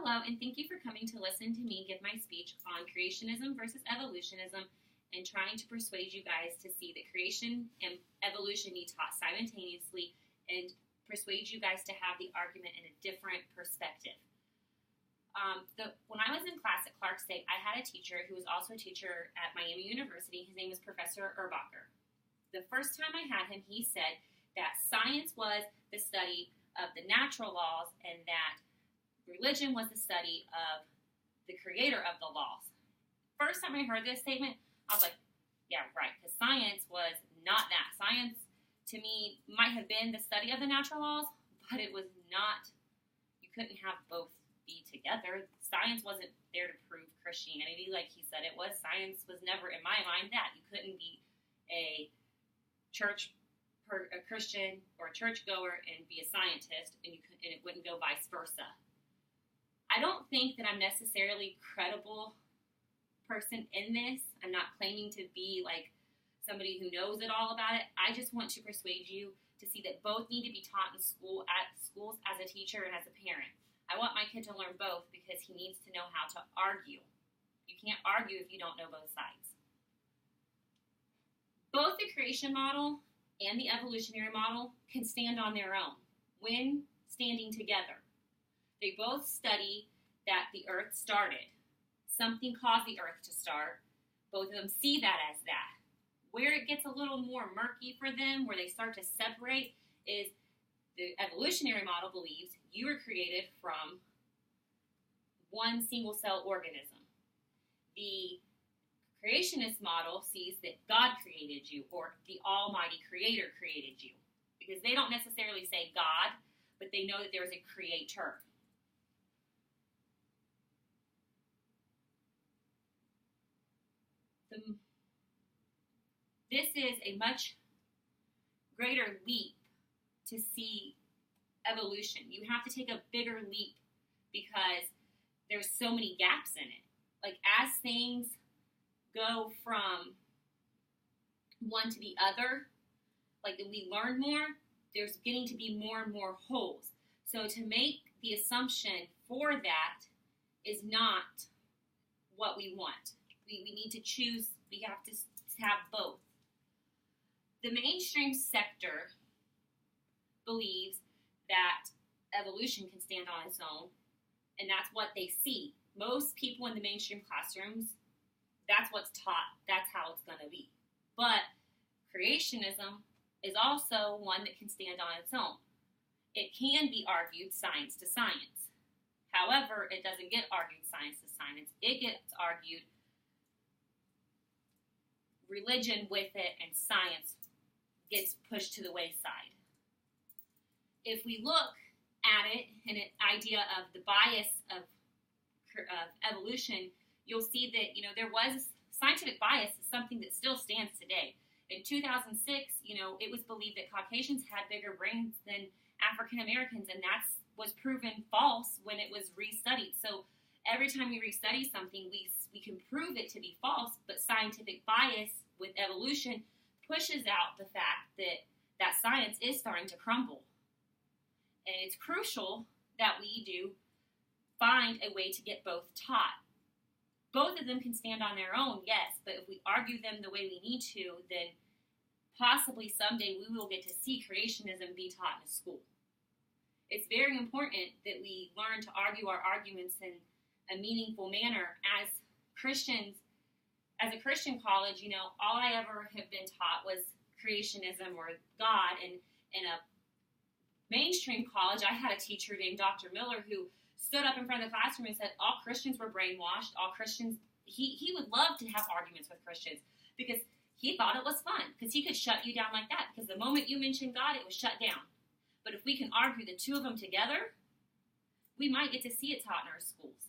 Hello, and thank you for coming to listen to me give my speech on creationism versus evolutionism and trying to persuade you guys to see that creation and evolution need taught simultaneously and persuade you guys to have the argument in a different perspective. When I was in class at Clark State, I had a teacher who was also a teacher at Miami University. His name was Professor Erbacher. The first time I had him, he said that science was the study of the natural laws and that religion was the study of the creator of the laws. First time I heard this statement, I was like, yeah, right, because science was not that. Science, to me, might have been the study of the natural laws, but it was not, you couldn't have both be together. Science wasn't there to prove Christianity like he said it was. Science was never, in my mind, that. You couldn't be a Christian or a churchgoer and be a scientist, and it wouldn't go vice versa. I don't think that I'm necessarily a credible person in this. I'm not claiming to be like somebody who knows it all about it. I just want to persuade you to see that both need to be taught in schools as a teacher and as a parent. I want my kid to learn both because he needs to know how to argue. You can't argue if you don't know both sides. Both the creation model and the evolutionary model can stand on their own when standing together. They both study that the earth started. Something caused the earth to start. Both of them see that as that. Where it gets a little more murky for them, where they start to separate, is the evolutionary model believes you were created from one single-cell organism. The creationist model sees that God created you, or the Almighty Creator created you. Because they don't necessarily say God, but they know that there is a creator. This is a much greater leap to see evolution. You have to take a bigger leap because there's so many gaps in it. Like, as things go from one to the other, like we learn more, there's getting to be more and more holes. So to make the assumption for that is not what we want. We need to choose, we have to have both. The mainstream sector believes that evolution can stand on its own, and that's what they see. Most people in the mainstream classrooms, that's what's taught, that's how it's going to be. But creationism is also one that can stand on its own. It can be argued science to science. However, it doesn't get argued science to science. It gets argued religion with it, and science gets pushed to the wayside. If we look at it in an idea of the bias of evolution, you'll see that, there was scientific bias is something that still stands today. In 2006, it was believed that Caucasians had bigger brains than African Americans, and that was proven false when it was restudied. So every time we restudy something, we can prove it to be false, but scientific bias with evolution pushes out the fact that science is starting to crumble. And it's crucial that we do find a way to get both taught. Both of them can stand on their own, yes, but if we argue them the way we need to, then possibly someday we will get to see creationism be taught in a school. It's very important that we learn to argue our arguments in a meaningful manner. As Christians, as a Christian college, all I ever have been taught was creationism or God. And in a mainstream college, I had a teacher named Dr. Miller who stood up in front of the classroom and said all Christians were brainwashed, all Christians, he would love to have arguments with Christians because he thought it was fun, because he could shut you down like that, because the moment you mentioned God, it was shut down. But if we can argue the two of them together, we might get to see it taught in our schools.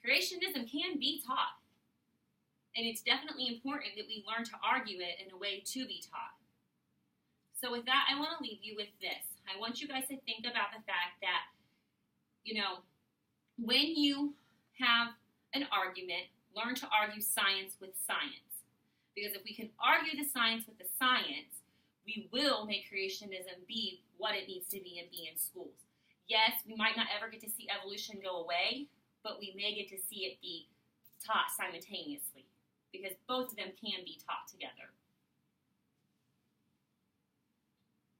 Creationism can be taught, and it's definitely important that we learn to argue it in a way to be taught. So with that, I want to leave you with this. I want you guys to think about the fact that, when you have an argument, learn to argue science with science. Because if we can argue the science with the science, we will make creationism be what it needs to be and be in schools. yes, we might not ever get to see evolution go away, but we may get to see it be taught simultaneously, because both of them can be taught.